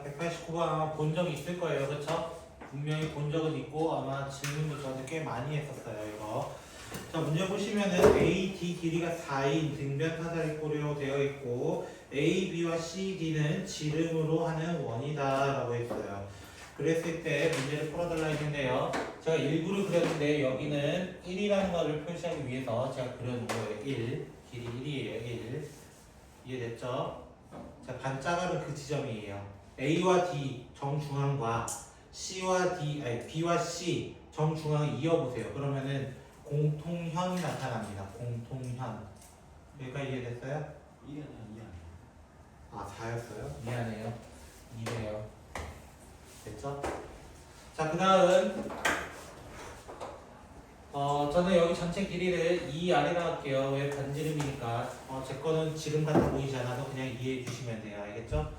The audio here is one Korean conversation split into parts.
189번 아마 본 적이 있을 거예요. 그쵸? 분명히 본 적은 있고 아마 질문도 저한테 꽤 많이 했었어요. 이거. 자, 문제 보시면은 A, D 길이가 4인 등변 사다리꼴로 되어 있고 A, B와 C, D는 지름으로 하는 원이다 라고 했어요. 그랬을 때 문제를 풀어달라 했는데요. 제가 일부러 그렸는데 여기는 1이라는 거를 표시하기 위해서 제가 그려놓은 거예요. 1. 길이 1이에요. 1. 이해됐죠? 자, 반짝하는 그 지점이에요. A와 D 정중앙과 B와 C 정중앙을 이어보세요. 그러면은 공통현이 나타납니다. 공통현. 여기까지 이해됐어요? 2 아니야 2 아니야. 아, 4였어요? 미안해요. 2네요. 됐죠? 자, 그 다음 저는 여기 전체 길이를 2 아래다 할게요. 왜 반지름이니까. 제 거는 지름 같아 보이지 않아서 그냥 이해해 주시면 돼요. 알겠죠?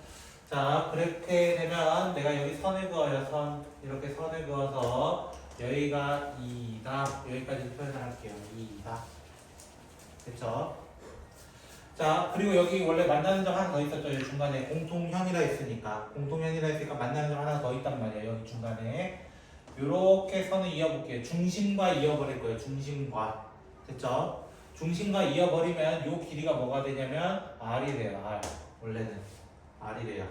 자, 그렇게 되면 내가 여기 선을 그어요. 선. 이렇게 선을 그어서 여기가 2다. 여기까지 표현을 할게요. 2다. 됐죠? 자, 그리고 여기 원래 만나는 점 하나 더 있었죠. 여기 중간에 공통현이라 했으니까. 공통현이라 했으니까 만나는 점 하나 더 있단 말이에요. 여기 중간에. 요렇게 선을 이어볼게요. 중심과 이어버릴 거예요. 중심과. 됐죠? 중심과 이어버리면 요 길이가 뭐가 되냐면 R이 돼요. R. 원래는 R이 돼요.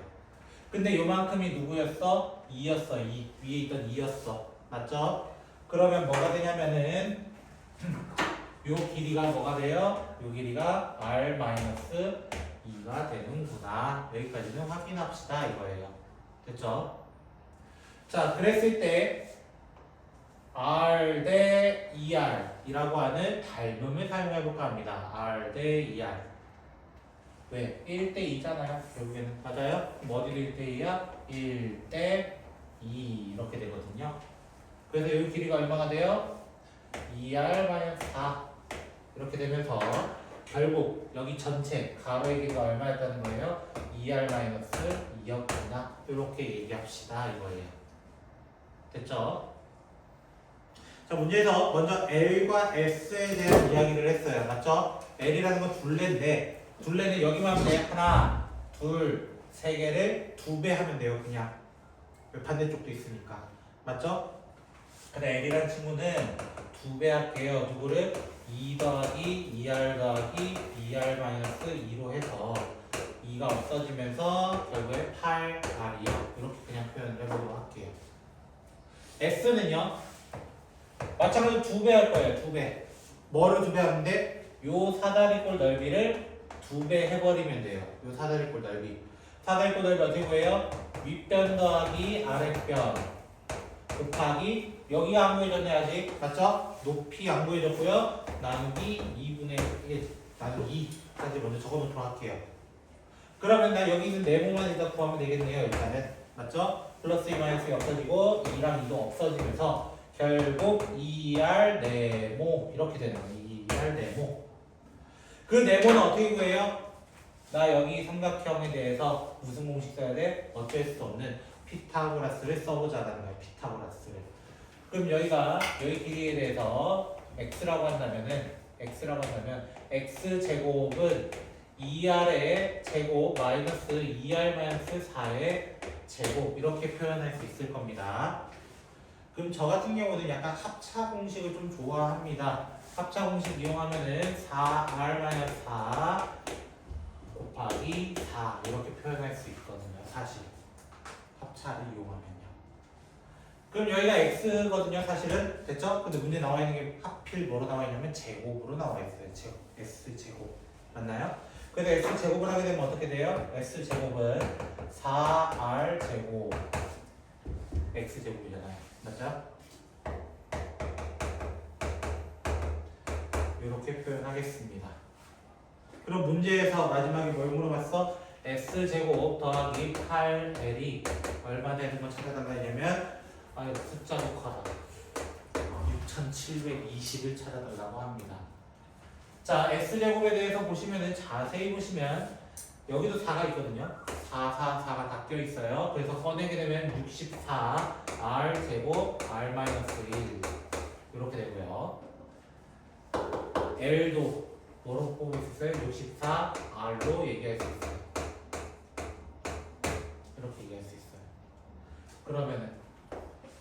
근데 요만큼이 누구였어? 2였어. 2. 위에 있던 2였어. 맞죠? 그러면 뭐가 되냐면은 요 길이가 뭐가 돼요? 요 길이가 R-2가 되는구나. 여기까지는 확인합시다 이거예요. 됐죠? 자, 그랬을 때 R 대 2R 이라고 하는 닮음을 사용해볼까 합니다. R 대 2R. 왜? 1대 2잖아요. 결국에는. 맞아요? 뭐 어디를 1대 2야? 1대 2 이렇게 되거든요. 그래서 여기 길이가 얼마가 돼요? 2R-4 이렇게 되면서 결국 여기 전체 가로의 길이가 얼마였다는 거예요? 2R-2였구나. 이렇게 얘기합시다 이거예요. 됐죠? 자, 문제에서 먼저 L과 S에 대한 이야기를 했어요. 맞죠? L이라는 건 둘레인데 둘레는 여기만 하면 돼요. 하나, 둘, 세 개를 2배 하면 돼요. 그냥 반대쪽도 있으니까. 맞죠? 근데 L이라는 친구는 2배 할게요. 누구를? 2 더하기 2R 더하기 2R-2로 해서 2가 없어지면서 결국에 8R이요. 이렇게 그냥 표현을 해보도록 할게요. S는요? 마찬가지로 2배 할 거예요. 2배. 뭐를 2배 하는데? 요 사다리꼴 넓이를 2배 해버리면 돼요. 요 사다리꼴 넓이. 사다리꼴 넓이 어떻게 구해요? 윗변 더하기 아랫변 곱하기 여기가 안 구해졌네 아직. 맞죠? 높이 안 구해졌고요. 나누기 2분의 1 나누기 2까지 먼저 적어놓도록 할게요. 그러면 나 여기 있는 네모만 일단 구하면 되겠네요. 일단은. 맞죠? 플러스 2 마이너스 2 없어지고 2랑 2도 없어지면서 결국 2R 네모 이렇게 되는 거예요. 2R 네모. 그 네모는 어떻게 구해요? 나 여기 삼각형에 대해서 무슨 공식 써야 돼? 어쩔 수 없는 피타고라스를 써보자는 거예요. 피타고라스를. 그럼 여기 길이에 대해서 x라고 한다면 x제곱은 2r의 제곱 마이너스 2r-4의 제곱 이렇게 표현할 수 있을 겁니다. 그럼 저 같은 경우는 약간 합차 공식을 좀 좋아합니다. 합차 공식 이용하면은 4r-4 곱하기 4 이렇게 표현할 수 있거든요. 사실 합차를 이용하면요. 그럼 여기가 x거든요. 사실은 됐죠? 근데 문제 나와 있는 게 하필 뭐로 나와 있냐면 제곱으로 나와 있어요. s제곱 맞나요? 그래서 s제곱을 하게 되면 어떻게 돼요? s제곱은 4r제곱 x제곱이잖아요. 맞죠? 이렇게 표현하겠습니다. 그럼 문제에서 마지막에 뭘 물어봤어? s제곱 더하기 8l이 얼마 되는 거 찾아달라 했냐면 숫자도 커다 6720을 찾아달라고 합니다. 자, s제곱에 대해서 보시면은 자세히 보시면 여기도 4가 있거든요. 4가 다 껴있어요. 그래서 꺼내게 되면 64 r제곱 r-1 이렇게 되고요. L도 뭐로 뽑을 수 있어요? 64R로 얘기할 수 있어요. 이렇게 얘기할 수 있어요. 그러면은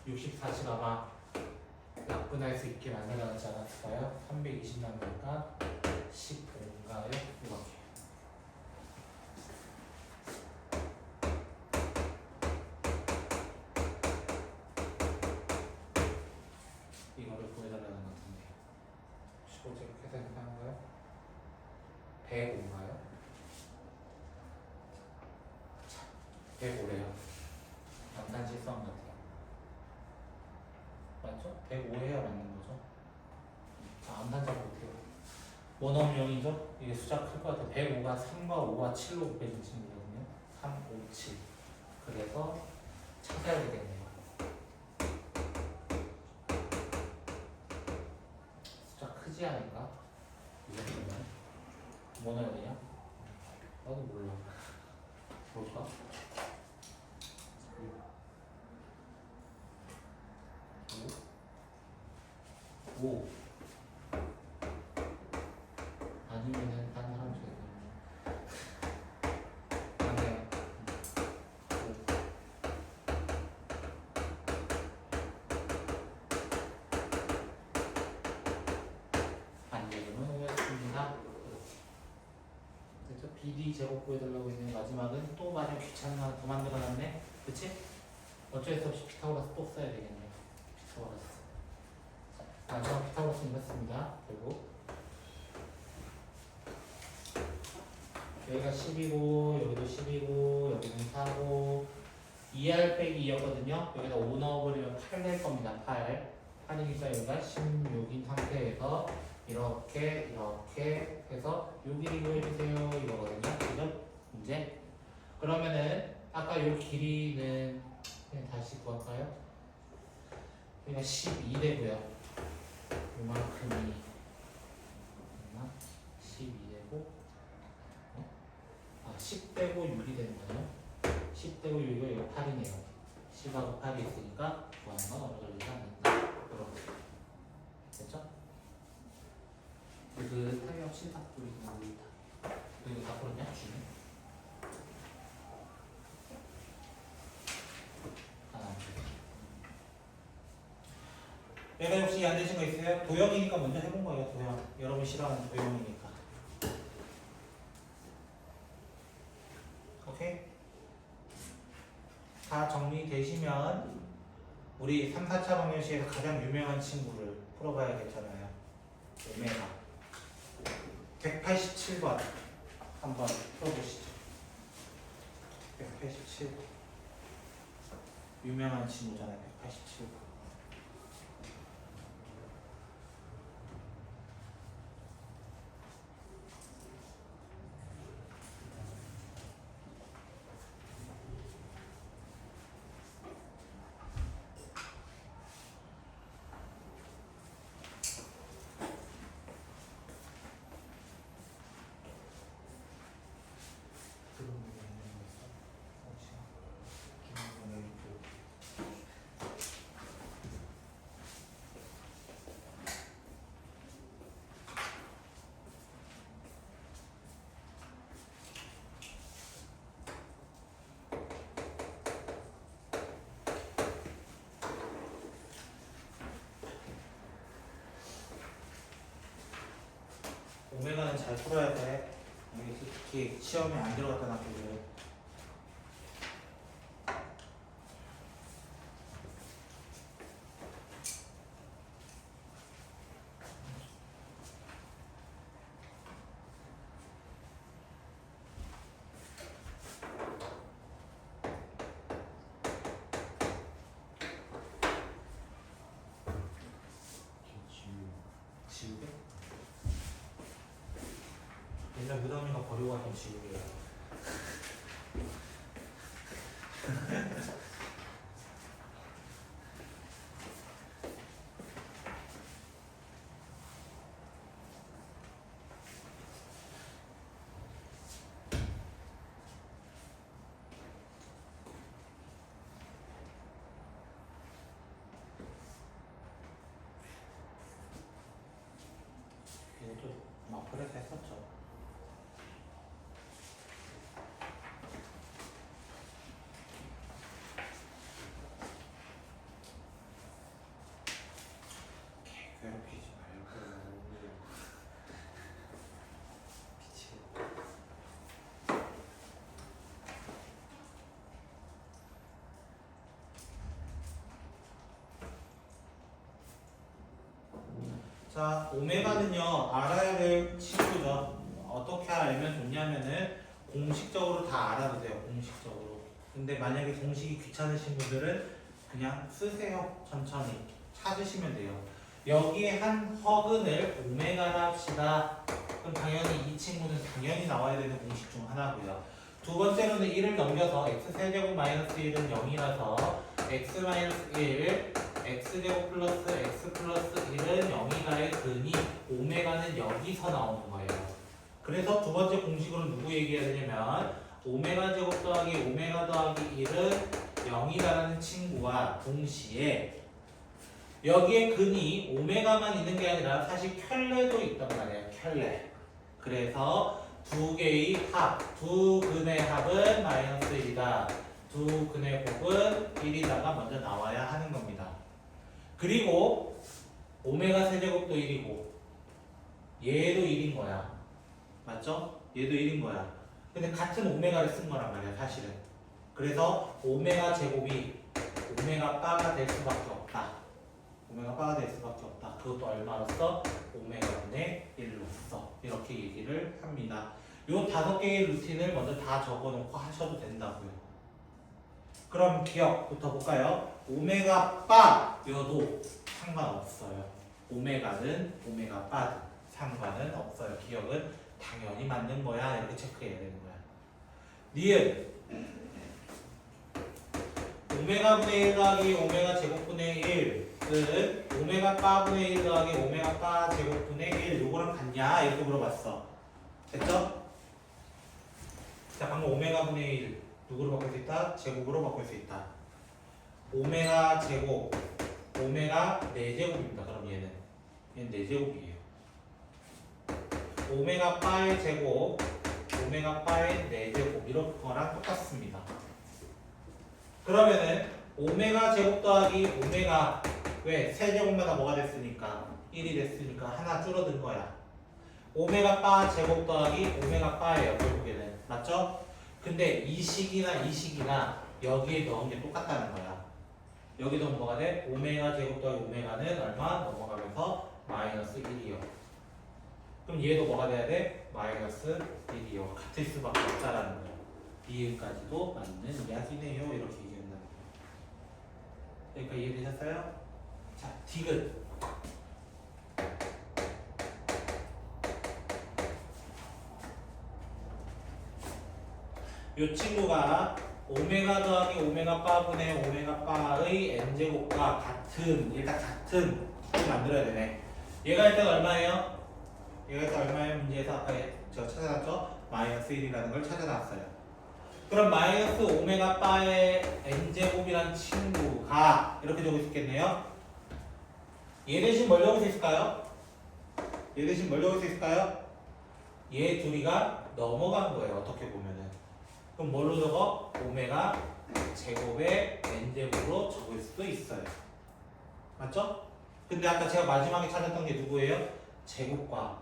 64시가가 약분할 수 있게 만들어놨지 않았을까요? 320 남으니까 15인가요? 이렇게. 이거를 구해달라는 것 같은데 15제곱 해서 계산한가요? 105인가요? 105래요. 약간 실수한 것 같아요. 맞죠? 105해야 맞는 거죠. 자, 암산자가 어떻게 해요? 원어명이죠? 이게 숫자 클 것 같아요. 105가 3과 5와 7로 곱해진 친구거든요. 3, 5, 7. 그래서 찾아야 되겠네요. 숫자 크지 않을까? 이 정도면? 뭐 넣어야 되냐? 나도 몰라. 볼까? 5. 아니면은 다른 사람 줘야 되나? 안 돼요. 5. 안 되면 오였습니다. 그렇죠? BD 제곱 구해달라고 했는데 마지막은 또 마냥 귀찮은 거 하나 더 만들어놨네? 그치? 어쩔 수 없이 피타고라스 또 써야 되겠네요. 피타고라스. 마지막 피타고라스 읽었습니다. 결국 여기가 10이고 여기도 10이고 여기는 4고 2R 빼기 2였거든요. 여기다 5 넣어버리면 8 될 겁니다. 8. 8이니까 여기가 16인 상태에서 이렇게 해서 요 길이 구해주세요 이거거든요. 지금 문제. 그러면은 아까 요 길이는 그냥 다시 구할까요? 여기가 12 되고요. 요만큼이 12 되고 10 빼고 6이 되는 거네요. 10 빼고 6이고 이거 8이네요. 10하고 8이 있으니까 구하는 건 어느 걸리지 않는다. 이렇게 됐죠? 그 타이어 실밥 뿌리고 있다. 이거 다 풀었냐? 주네. 내가 혹시 안 되신 거 있어요? 도형이니까 먼저 해본 거예요. 도형. 여러분 싫어하는 도형이니까. 오케이? 다 정리되시면 우리 3, 4차 방정식에서 가장 유명한 친구를 풀어봐야겠잖아요. 오메가 187번 한번 풀어보시죠. 187 유명한 친구잖아요. 187번. 오메가는 잘 풀어야 돼. 이게 특히 시험에 안 들어갔던 학교들. 지우개? 옛날 무덤이가 버리고 갔던 지우개야. 이것도 마플에서 했었죠. 자, 오메가는요, 알아야 될 친구죠. 어떻게 알면 좋냐면은, 공식적으로 다 알아도 돼요, 공식적으로. 근데 만약에 공식이 귀찮으신 분들은 그냥 쓰세요. 천천히. 찾으시면 돼요. 여기에 한 허근을 오메가라 합시다. 그럼 당연히 이 친구는 당연히 나와야 되는 공식 중 하나고요. 두 번째로는 1을 넘겨서 x세제곱 마이너스 1은 0이라서 x 마이너스 1, x제곱 플러스 x 플러스 1은 0이다의 근이 오메가는 여기서 나오는 거예요. 그래서 두 번째 공식으로 누구 얘기해야 되냐면 오메가 제곱 더하기 오메가 더하기 1은 0이다라는 친구와 동시에 여기에 근이 오메가만 있는 게 아니라 사실 켤레도 있단 말이에요. 켤레. 그래서 두 개의 합, 두 근의 합은 마이너스 1이다. 두 근의 곱은 1이다가 먼저 나와야 하는 겁니다. 그리고 오메가 세제곱도 1이고 얘도 1인 거야. 맞죠? 얘도 1인 거야. 근데 같은 오메가를 쓴 거란 말이야, 사실은. 그래서 오메가 제곱이 오메가 바가 될 수밖에 없다. 오메가 바가 될 수밖에 없다. 그것도 얼마로써? 오메가분의 1로써. 이렇게 얘기를 합니다. 요 5개의 루틴을 먼저 다 적어놓고 하셔도 된다고요. 그럼 기억부터 볼까요? 오메가 바여도 상관없어요. 오메가든 오메가 바든 상관은 없어요. 기억은 당연히 맞는 거야. 이렇게 체크해야 되는 거야. 니은 오메가 분의 1 더하기 오메가 제곱분의 1은 오메가 바분의 1 더하기 오메가 바 제곱분의 1 요거랑 같냐? 이렇게 물어봤어. 됐죠? 자, 방금 오메가 분의 1 누구로 바꿀 수 있다? 제곱으로 바꿀 수 있다. 오메가 제곱 오메가 4제곱입니다. 그럼 얘는 4제곱이에요. 오메가 바의 제곱 오메가 바의 4제곱 이런 거랑 똑같습니다. 그러면은 오메가 제곱 더하기 오메가 왜? 세제곱마다 뭐가 됐으니까 1이 됐으니까 하나 줄어든 거야. 오메가 바 제곱 더하기 오메가 바예요. 결국에는 맞죠? 근데 이 식이나 여기에 넣은 게 똑같다는 거야. 여기 넣으면 뭐가 돼? 오메가 제곱 더하기 오메가는 얼마? 넘어가면서 마이너스 1이요. 그럼 얘도 뭐가 돼야 돼? 마이너스 1이요. 같을 수밖에 없다라는 거야. 이해까지도 맞는 이야기네요. 이렇게 얘기한다는 거예요. 그러니까 이해되셨어요? 자, 디귿. 이 친구가 오메가 더하기 오메가 바분의 오메가 바의 n제곱과 같은 일단 같은 걸 만들어야 되네. 얘가 일단 얼마예요? 얘가 일단 얼마예요? 문제에서 아까 제가 찾아놨죠? 마이너스 1이라는 걸 찾아놨어요. 그럼 마이너스 오메가 바의 n제곱이란 친구가 이렇게 적을 수 있겠네요. 얘 대신 뭘 적을 수 있을까요? 얘 대신 뭘 적을 수 있을까요? 얘 둘이가 넘어간 거예요. 어떻게 보면은. 그럼 뭘로 적어? 오메가 제곱의 n제곱으로 적을 수도 있어요. 맞죠? 근데 아까 제가 마지막에 찾았던 게 누구예요? 제곱과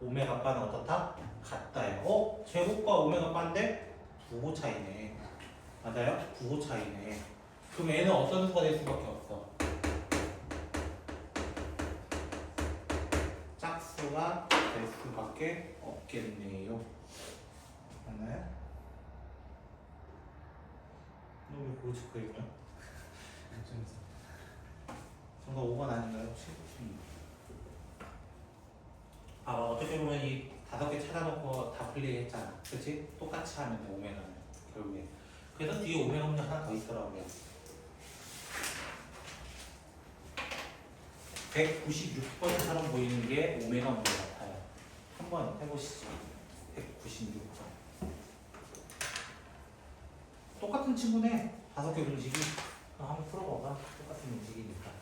오메가 바는 어떻다? 같다요. 제곱과 오메가 바인데 부호 차이네. 맞아요? 부호 차이네. 그럼 얘는 어떤 수가 될 수밖에 없어? 짝수가 될 수밖에 없겠네요. 맞나요? 너 왜 그거 찍고 있냐? 정답 5번 아닌가요 혹시? 아, 어떻게 보면 이 5개 찾아놓고 다 플레이했잖아. 그치? 똑같이 하면 돼, 오메가는 결국에. 그래서 뒤에 오메가 문제 하나 더 있더라고요. 196번처럼 보이는 게 오메가 문제 같아요. 한번 해보시죠. 196번. 똑같은 친구네. 5개 음식이. 한번 풀어봐봐. 똑같은 음식이니까.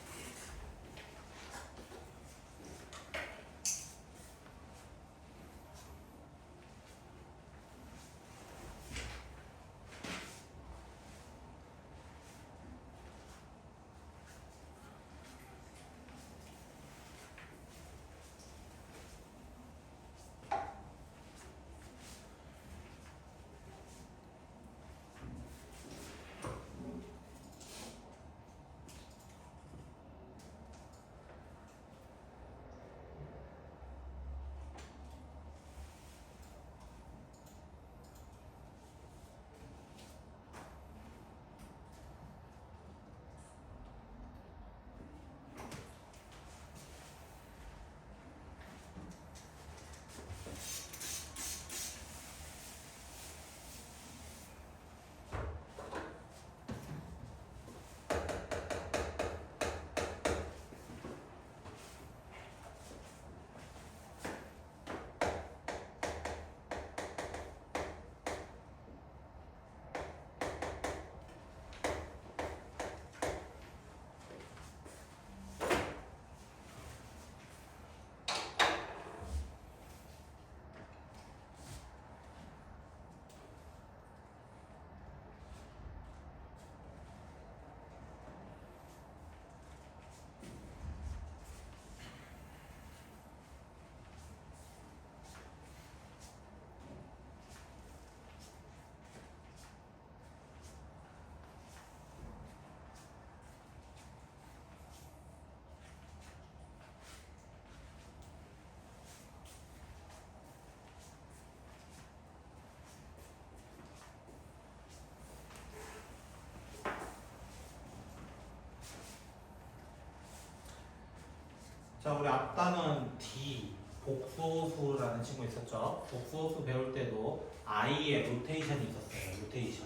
자, 우리 앞단원 D 복소수라는 친구 있었죠. 복소수 배울 때도 I의 로테이션이 있었어요. 로테이션.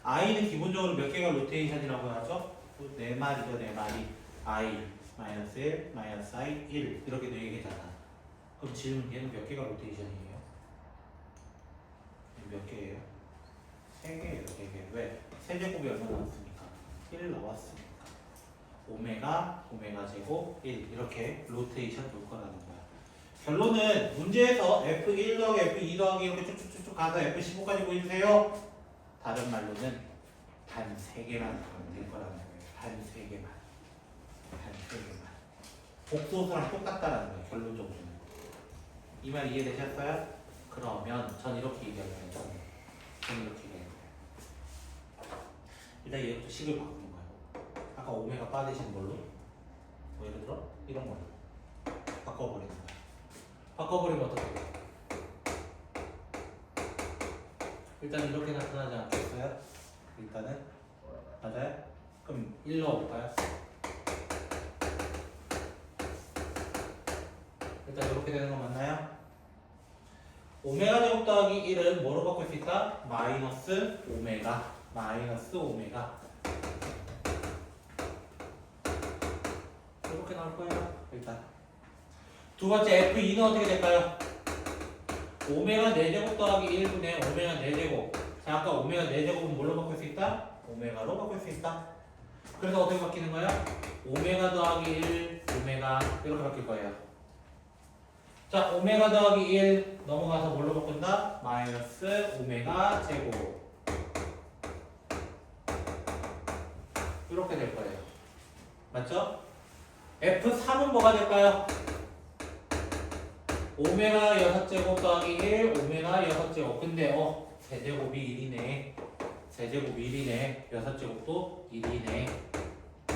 I는 기본적으로 몇 개가 로테이션이라고 하죠? 네 마리죠, 네 마리. I 마이너스 1, 마이너스 I 1 이렇게 네 개잖아. 그럼 질문 얘는 몇 개가 로테이션이에요? 몇 개예요? 세 개예요, 세 개. 왜? 세제곱이 얼마 나왔습니까? 1 나왔으니까. 오메가 제곱 1 이렇게 로테이션 돌 거라는 거야. 결론은 문제에서 F1 더하기 F2 더하기 이렇게 쭉쭉쭉 가서 F15까지 보여주세요. 다른 말로는 단 3개만 하면 될 거라는 거예요. 단 3개만. 단 3개만. 복소수랑 똑같다라는 거예요. 결론적으로는. 이 말 이해되셨어요? 그러면 전 이렇게 얘기할게요. 전 이렇게 얘기할게요. 일단 얘부터 식을 바꾸는 거예요. 아까 오메가 빠지신 걸로 뭐 예를 들어 이런 걸로 바꿔버리는 거예요. 바꿔버리면 어떻게 돼요? 일단 이렇게 나타나지 않겠어요? 일단은 맞아요? 그럼 1 넣어볼까요? 일단 이렇게 되는 거 맞나요? 오메가 제곱 더하기 1은 뭐로 바꿀 수 있다? 마이너스 오메가 이렇게 나올 거예요. 일단 두 번째 F2는 어떻게 될까요? 오메가 4제곱 더하기 1분의 오메가 4제곱. 자, 아까 오메가 4제곱은 뭘로 바꿀 수 있다? 오메가로 바꿀 수 있다. 그래서 어떻게 바뀌는 거야? 오메가 더하기 1 오메가 이렇게 바뀔 거예요. 자, 오메가 더하기 1 넘어가서 뭘로 바꾼다? 마이너스 오메가 제곱 이렇게 될 거예요. 맞죠? F3은 뭐가 될까요? 오메가 6제곱 더하기 1 오메가 6제곱. 근데 세제곱이 1이네. 세제곱이 1이네. 6제곱도 1이네.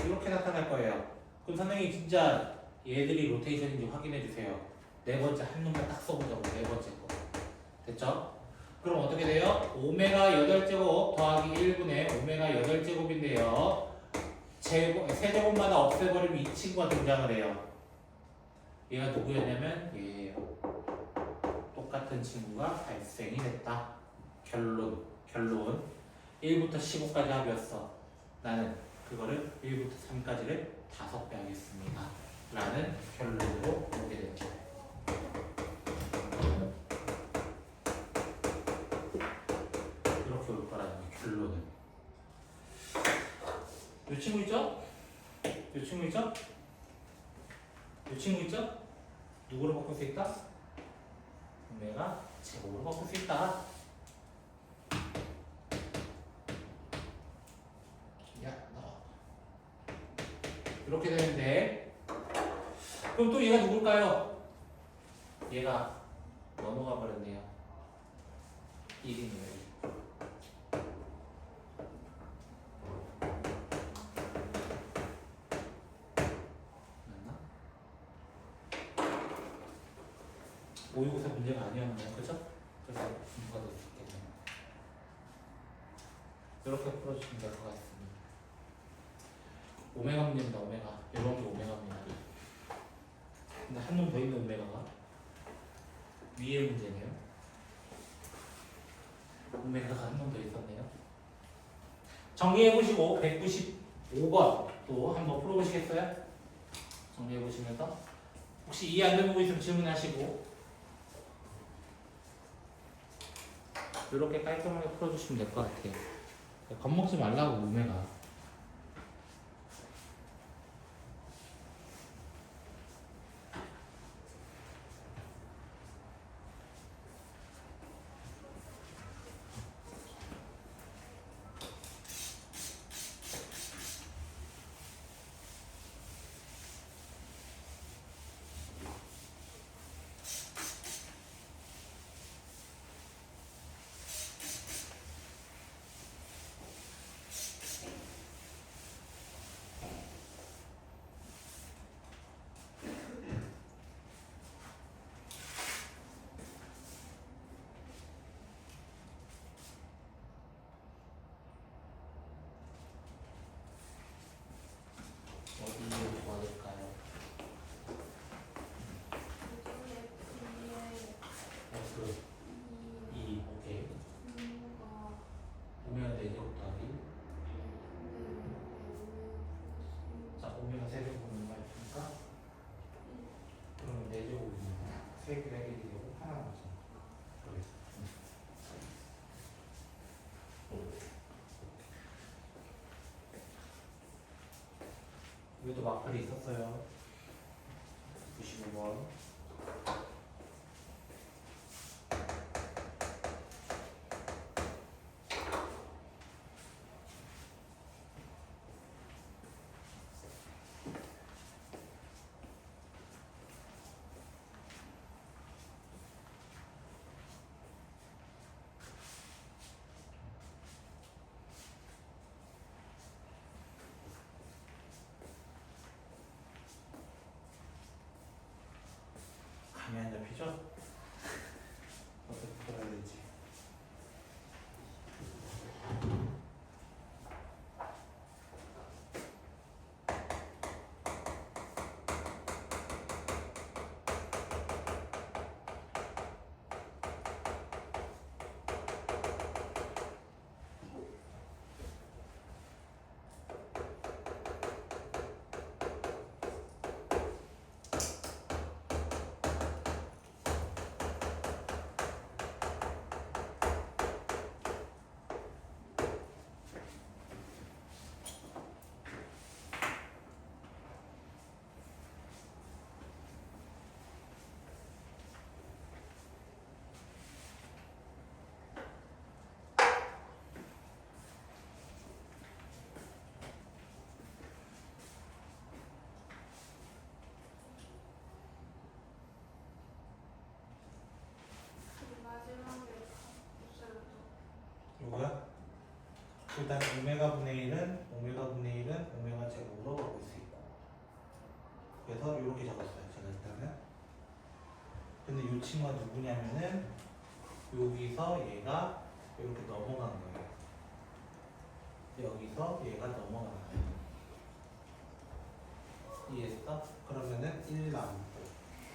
이렇게 나타날 거예요. 그럼 선생님이 진짜 얘들이 로테이션인지 확인해 주세요. 네 번째 한 놈만 딱 써보자고. 네 번째 거. 됐죠? 그럼 어떻게 돼요? 오메가 8제곱 더하기 1분의 오메가 8제곱인데요. 세제곱마다 없애버리면 이 친구가 등장을 해요. 얘가 누구였냐면 얘예요. 똑같은 친구가 발생이 됐다. 결론 1부터 15까지 합이었어. 나는 그거를 1부터 3까지를 5배 하겠습니다. 라는 결론으로 오게 됩니다. 이렇게 올 거라는 거예요. 결론은. 요 친구 있죠? 요 친구 있죠? 요 친구 있죠? 누구로 바꿀 수 있다? 오메가 제곱으로 바꿀 수 있다. 야, 너. 이렇게 되는데, 그럼 또 얘가 누굴까요? 얘가 넘어가 버렸네요. 1이네요. 모의고사 문제가 아니었나요? 그죠? 그래서 분수가 될 수 있겠네요. 이렇게 풀어주시면 될 것 같습니다. 오메가 문제입니다. 오메가. 이런 게 오메가입니다. 근데 한 놈 더 있는 오메가가 위에 문제네요. 오메가가 한 놈 더 있었네요. 정리해보시고 195번 또 한번 풀어보시겠어요? 정리해보시면서 혹시 이해 안 되는 부분 있으면 질문하시고 이렇게 깔끔하게 풀어주시면 될 것 같아요. 겁먹지 말라고 오메가. 여기도 마플이 있었어요. 95번. 감이 안 잡히죠? 어떻게 풀어야 되지? 요거야? 일단 오메가 분의 1은 오메가 제곱으로 바꿀 수 있고, 그래서 이렇게 적었어요 제가 일단은. 근데 이 친구가 누구냐면은 여기서 얘가 이렇게 넘어간 거예요. 여기서 얘가 넘어간 거예요. 이해했어? 그러면은 1 남고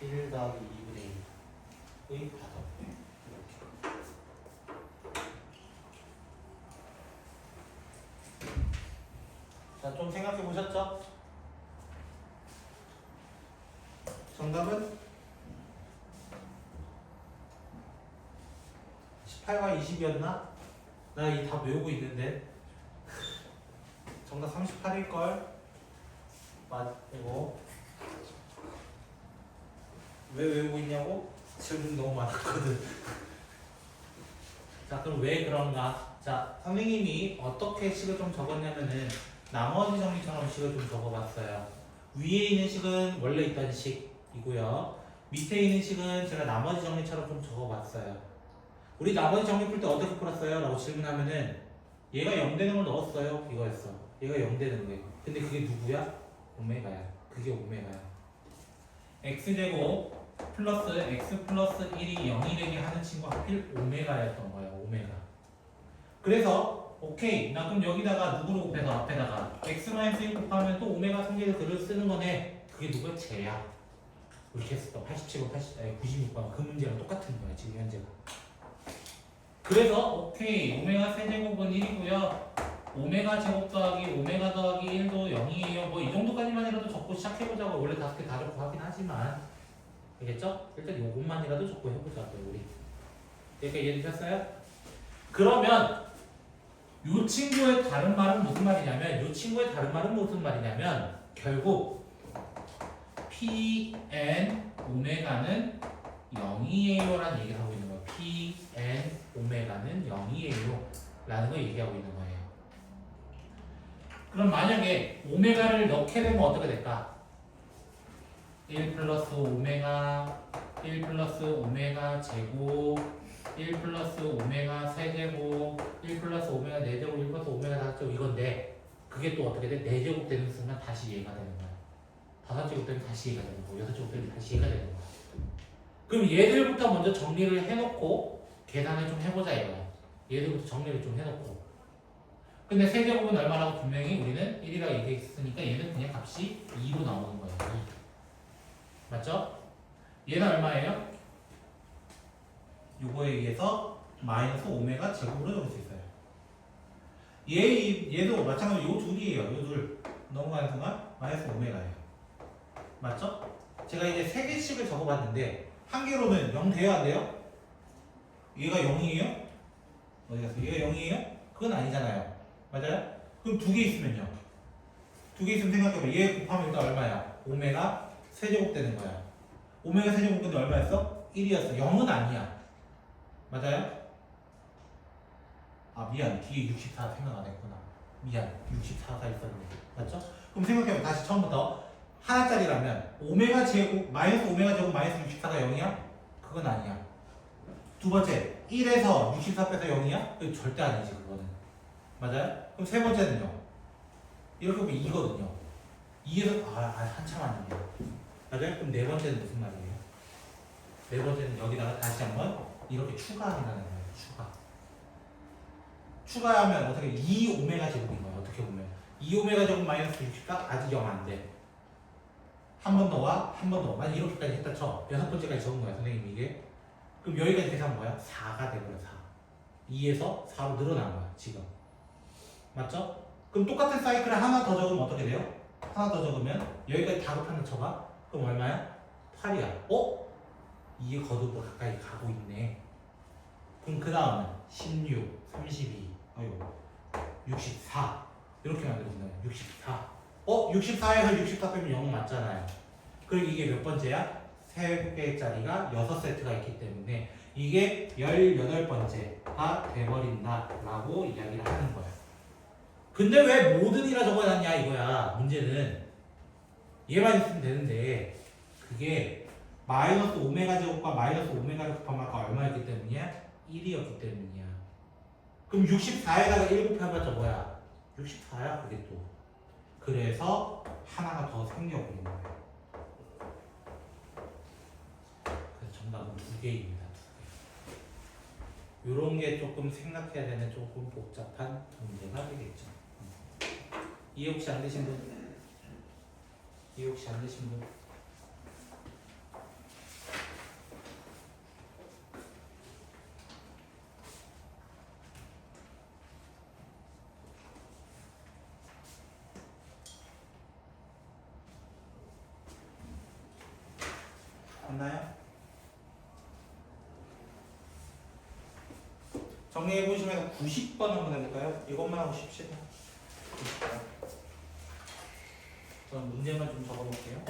1 더하기 2분의 1의 5배 이렇게. 자, 좀 생각해 보셨죠? 정답은 18과 20이었나? 나 이 다 외우고 있는데. 정답 38일걸? 맞고. 왜 외우고 있냐고? 질문 너무 많았거든. 자, 그럼 왜 그런가? 자, 선생님이 어떻게 식을 좀 적었냐면은 나머지 정리처럼 식을 좀 적어봤어요. 위에 있는 식은 원래 있던 식이고요. 밑에 있는 식은 제가 나머지 정리처럼 좀 적어봤어요. 우리 나머지 정리 풀 때 어떻게 풀었어요? 라고 질문하면은 얘가 0 되는 걸 넣었어요. 이거였어. 얘가 0 되는 거예요. 근데 그게 누구야? 오메가야. 그게 오메가야. x제곱 플러스 x 플러스 1이 0이 되게 하는 친구가 하필 오메가였던 거예요. 오메가. 그래서 오케이, 나 그럼 여기다가 누구로 곱해서 앞에다가 x-1 곱하면 또 오메가 성질의 글을 쓰는 거네. 그게 누구야? 쟤야. 이렇게 했었던 87번, 96번 그 문제랑 똑같은 거야 지금 현재가. 그래서 오케이, 오메가 세제곱은 1이고요. 오메가 제곱 더하기 오메가 더하기 1도 0이에요. 뭐 이 정도까지만 해라도 적고 시작해보자고. 원래 5개 다 적고 하긴 하지만, 알겠죠? 일단 요것만이라도 적고 해보자고요 우리. 그러니까 이해되셨어요? 그러면 이 친구의 다른 말은 무슨 말이냐면, 이 친구의 다른 말은 무슨 말이냐면 결국 Pn 오메가는 0이에요 라는 얘기를 하고 있는 거예요. Pn 오메가는 0이에요 라는 걸 얘기하고 있는 거예요. 그럼 만약에 오메가를 넣게 되면 어떻게 될까? 1 플러스 오메가 1 플러스 오메가 제곱 1 플러스 오메가 세제곱 1 플러스 오메가 4제곱 1 플러스 오메가 5제곱 이건데, 그게 또 어떻게 돼? 4제곱 되는 순간 다시 얘가 되는 거야. 5제곱 되면 다시 얘가 되는 거고 6제곱 되면 다시 얘가 되는 거야. 그럼 얘들부터 먼저 정리를 해놓고 계산을 좀 해보자 이거야. 얘들부터 정리를 좀 해놓고. 근데 세제곱은 얼마라고 분명히 우리는 1이라고 얘기했으니까 얘는 그냥 값이 2로 나오는 거예요. 2. 맞죠? 얘는 얼마예요? 요거에 의해서 마이너스 오메가 제곱으로 적을 수 있어요. 얘도 마찬가지로 요 둘이에요. 요 둘. 넘어가는 순간 마이너스 오메가예요. 맞죠? 제가 이제 3개씩을 적어봤는데 한 개로는 0 돼야 안 돼요? 얘가 0이에요? 어디 갔어? 얘가 0이에요? 그건 아니잖아요. 맞아요? 그럼 2개 있으면요? 두 개 있으면 생각해봐. 얘 곱하면 일단 얼마야? 오메가 세제곱 되는 거야. 오메가 세제곱 근데 얼마였어? 1이었어. 0은 아니야. 맞아요? 아 미안. 뒤에 64 생각 안 했구나. 미안. 64가 있었는데. 맞죠? 그럼 생각해봐. 다시 처음부터. 하나짜리라면 오메가 제곱 마이너스 오메가 제곱 마이너스 64가 0이야? 그건 아니야. 두 번째 1에서 64 빼서 0이야? 그건 절대 아니지 그거는. 맞아요? 그럼 세 번째는요? 이렇게 보면 2거든요. 2에서 한참 아닌데. 맞아요? 그럼 네 번째는 무슨 말이에요? 네 번째는 여기다가 다시 한번 이렇게 추가한다는 거예요. 추가하면 어떻게 2 오메가 제곱인 거예요. 어떻게 보면 2 오메가 제곱 마이너스 64 아직 0 안 돼. 한 번 더와 한 번 더. 만약 이렇게까지 했다 쳐. 여섯 번째까지 적은 거야 선생님이 이게. 그럼 여기까지 계산 뭐야? 4가 되버려 4. 2에서 4로 늘어난 거야 지금. 맞죠? 그럼 똑같은 사이클을 하나 더 적으면 어떻게 돼요? 하나 더 적으면 여기까지 다 곱한다 쳐봐. 그럼 얼마야? 8이야. 어? 이게 거듭으로 가까이 가고 있네. 그럼 그 다음은 16, 32, 64 이렇게 만들어진 거예요. 64. 64에서 64 빼면 0 맞잖아요. 그리고 이게 몇 번째야? 3개짜리가 6세트가 있기 때문에 이게 18번째가 돼버린다라고 이야기를 하는 거야. 근데 왜 모든이라 적어놨냐 이거야. 문제는 얘만 있으면 되는데 그게 마이너스 오메가 제곱과 마이너스 오메가를 곱하면 아까 얼마였기 때문이야? 1이었기 때문이야. 그럼 64에다가 1 곱해봤자 뭐야? 64야 그게 또. 그래서 하나가 더 생겨버린 거예요. 그래서 정답은 2개입니다. 2개. 요런 게 조금 생각해야 되는 조금 복잡한 문제가 되겠죠. 이해 혹시 안 되신 분? 이해 혹시 안 되신 분? 맞나요? 정리해 보시면 90번 한번 해볼까요? 이것만 하고 쉽시다. 90번. 저는 문제만 좀 적어볼게요.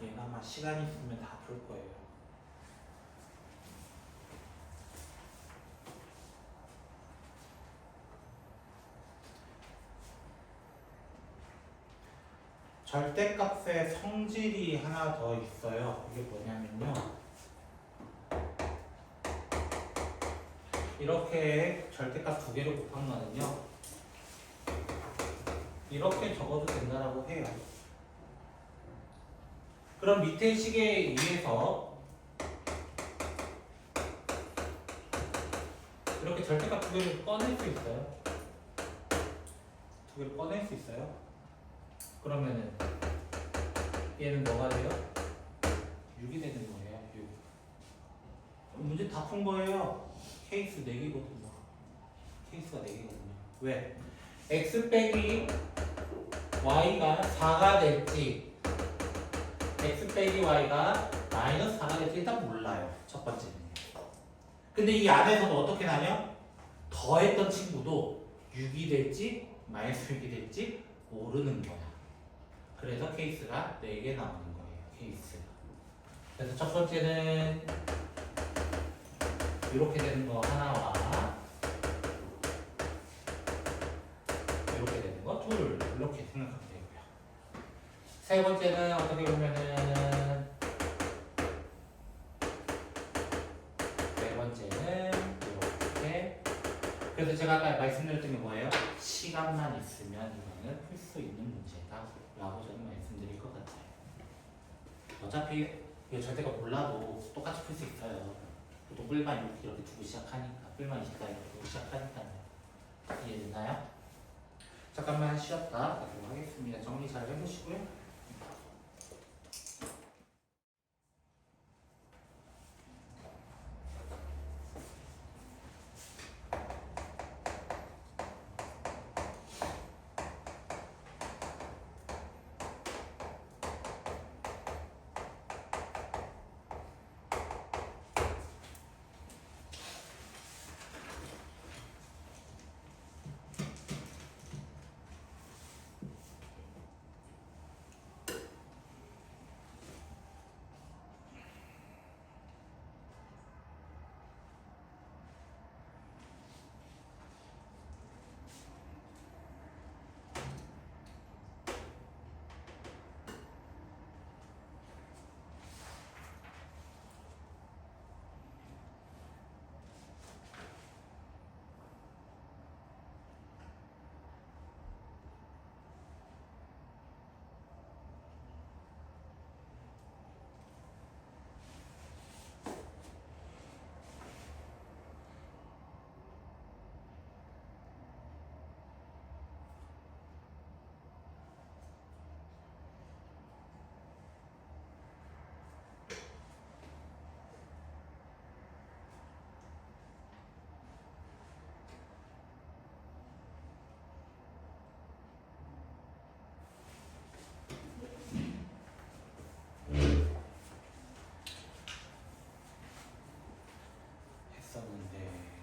얘는 아마 시간이 있으면 다 풀 거예요. 절대값의 성질이 하나 더 있어요. 이게 뭐냐면요. 이렇게 절대값 두 개를 곱한 거는요. 이렇게 적어도 된다라고 해요. 그럼 밑에 식에 의해서 그렇게 절대값 두 개를 꺼낼 수 있어요? 두 개를 꺼낼 수 있어요? 그러면은 얘는 뭐가 돼요? 6이 되는 거예요. 6. 문제 다 푼 거예요. 케이스 4개거든요. 케이스가 4개거든요. 왜? x 빼기 y가 4가 될지 x 빼기 y가 마이너스 4가 될지 일단 몰라요. 첫 번째는. 근데 이 안에서도 어떻게 나냐? 더했던 친구도 6이 될지 마이너스 6이 될지 모르는 거야. 그래서 케이스가 4개 나오는 거예요. 케이스가. 그래서 첫 번째는 이렇게 되는 거 하나와 이렇게 되는 거 둘, 이렇게 생각하면 되고요. 세 번째는 어떻게 보면은 네 번째는 이렇게. 그래서 제가 아까 말씀드렸던 게 뭐예요? 시간만 있으면 이거는 풀 수 있는 문제다 라고 저는 말씀드릴 것 같아요. 어차피 이거 절대가 몰라도 똑같이 풀 수 있어요. 보통 뿔만 이렇게 두고 시작하니까, 뿔만 24 이렇게 두고 시작하니까요. 이해되나요? 잠깐만 쉬었다 가도록 하겠습니다. 정리 잘 해보시고요.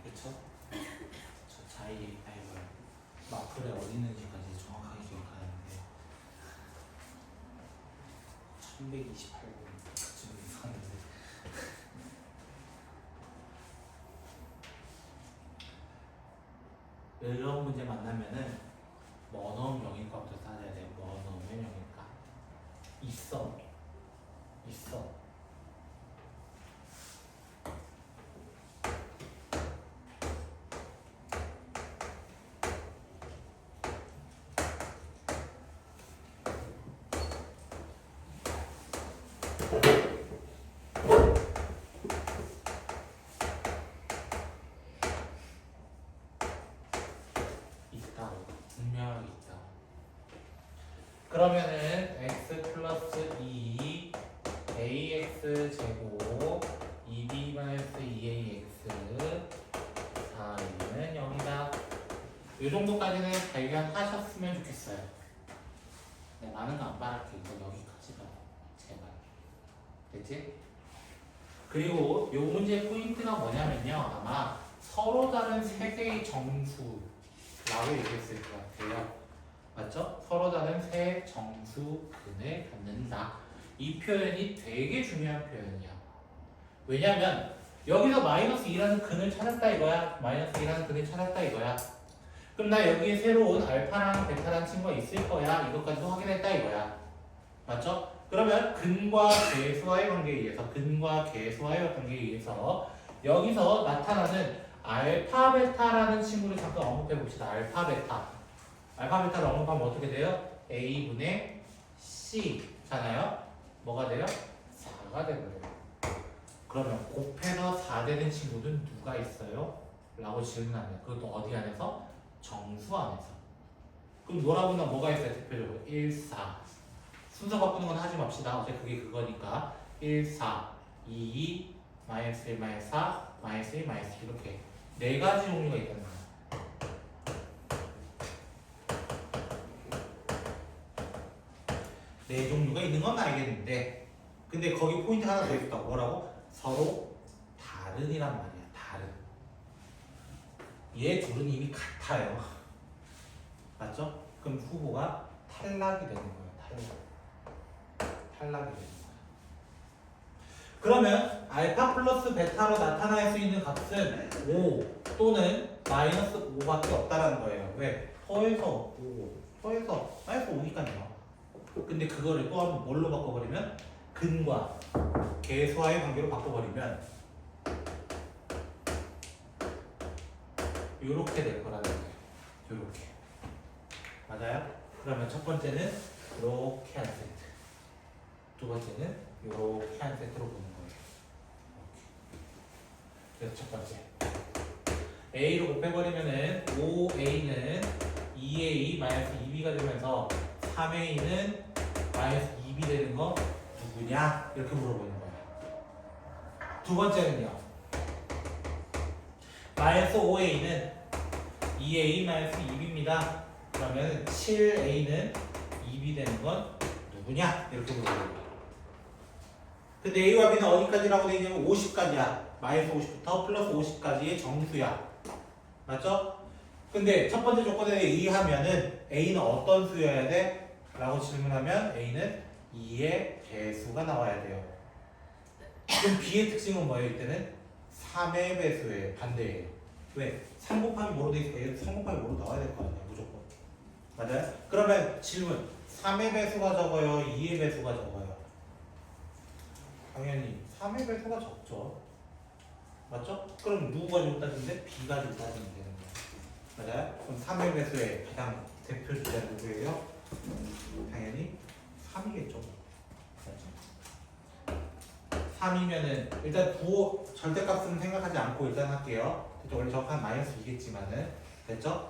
그쵸? 저 자이 아이고 마플에 어디 있는지까지 정확하게 기억하는데 1128번 그쯤 있었는데 이런 문제 만나면은 뭐 넣으면 영일과부터 따져야 돼요. 뭐 넣으면 영일과 있어 있다고 분명하게 있다고. 그러면은 x 플러스 2 ax 제곱 2b 마이너스 2ax 4는 0이다. 이 정도까지는 발견하셨으면 좋겠어요. 네, 많은 거 안 바랄게. 이거 여기까지가 제발. 됐지? 그리고 이 문제의 포인트가 뭐냐면요. 아마 서로 다른 세 개의 정수라고 얘기했을 것 같아요. 맞죠? 서로 다른 세 정수근을 갖는다. 이 표현이 되게 중요한 표현이야. 왜냐면 여기서 마이너스 2라는 근을 찾았다 이거야. 마이너스 2라는 근을 찾았다 이거야. 그럼 나 여기에 새로운 알파랑 베타라는 친구가 있을 거야. 이것까지도 확인했다 이거야. 맞죠? 그러면 근과 계수와의 관계에 의해서 여기서 나타나는 알파 베타라는 친구를 잠깐 언급해 봅시다. 알파 베타를 언급하면 어떻게 돼요? A분의 C잖아요. 뭐가 돼요? 4가 되거든요. 그러면 곱해서 4 되는 친구는 누가 있어요? 라고 질문하면 그것도 어디 안에서? 정수 안에서. 그럼 노라보는 뭐가 있어요? 대표적으로 1, 4 순서 바꾸는 건 하지 맙시다. 어차피 그게 그거니까 1, 4, 2, 2, 마이너스 1, 마이너스 4, 마이너스 1, 마이너스 2 이렇게 네 가지 종류가 있다는 거야. 네 종류가 있는 건 알겠는데 근데 거기 포인트 하나 더 있었다고. 뭐라고? 서로 다른이란 말이야. 다른. 얘 둘은 이미 같아요. 맞죠? 그럼 후보가 탈락이 되는 거예요. 탈락이 되는 거예요. 그러면 알파 플러스 베타로 나타날 수 있는 값은 5 또는 마이너스 5밖에 없다라는 거예요. 왜? 터에서 5, 터에서 마이너스 5니까요. 근데 그거를 또 한번 뭘로 바꿔버리면 근과 계수와의 관계로 바꿔버리면 이렇게 될 거라는 거예요. 이렇게. 맞아요? 그러면 첫 번째는 이렇게 한 세트, 두 번째는 이렇게 한 세트로 보는 거예요. 이렇게. 그래서 첫 번째 A로 곱해버리면은 5A는 2A 마이너스 2B가 되면서 3A는 마이너스 2B 되는 거 누구냐? 이렇게 물어보는 거예요. 두 번째는요. 마이너스 5A는 2A 마이너스 2B입니다. 그러면 7A는 2B 되는 건 누구냐? 이렇게 물어보는 거예요. 근데 A와 B는 어디까지라고 되어 있냐면 50까지야. 마이너스 50부터 플러스 50까지의 정수야. 맞죠? 근데 첫 번째 조건에 의하면은 A는 어떤 수여야 돼? 라고 질문하면 A는 2의 배수가 나와야 돼요. 그럼 B의 특징은 뭐예요? 이때는 3의 배수예요. 반대예요. 왜? 3 곱하기 뭐로 돼 있을까? 얘는 3 곱하기 뭐로 나와야 될 거 아니야. 무조건. 맞아요? 그러면 질문 3의 배수가 적어요? 2의 배수가 적어요? 당연히 3의 배수가 적죠. 맞죠? 그럼 누구 가지고 따지는데? B 가지고 따지면 되는 거예요. 맞아요? 그럼 3의 배수의 가장 대표 주자 누구예요? 당연히 3이겠죠. 맞죠? 3이면은 일단 부호 절대값은 생각하지 않고 일단 할게요. 됐죠? 원래 정확한 마이너스 2겠지만은 됐죠?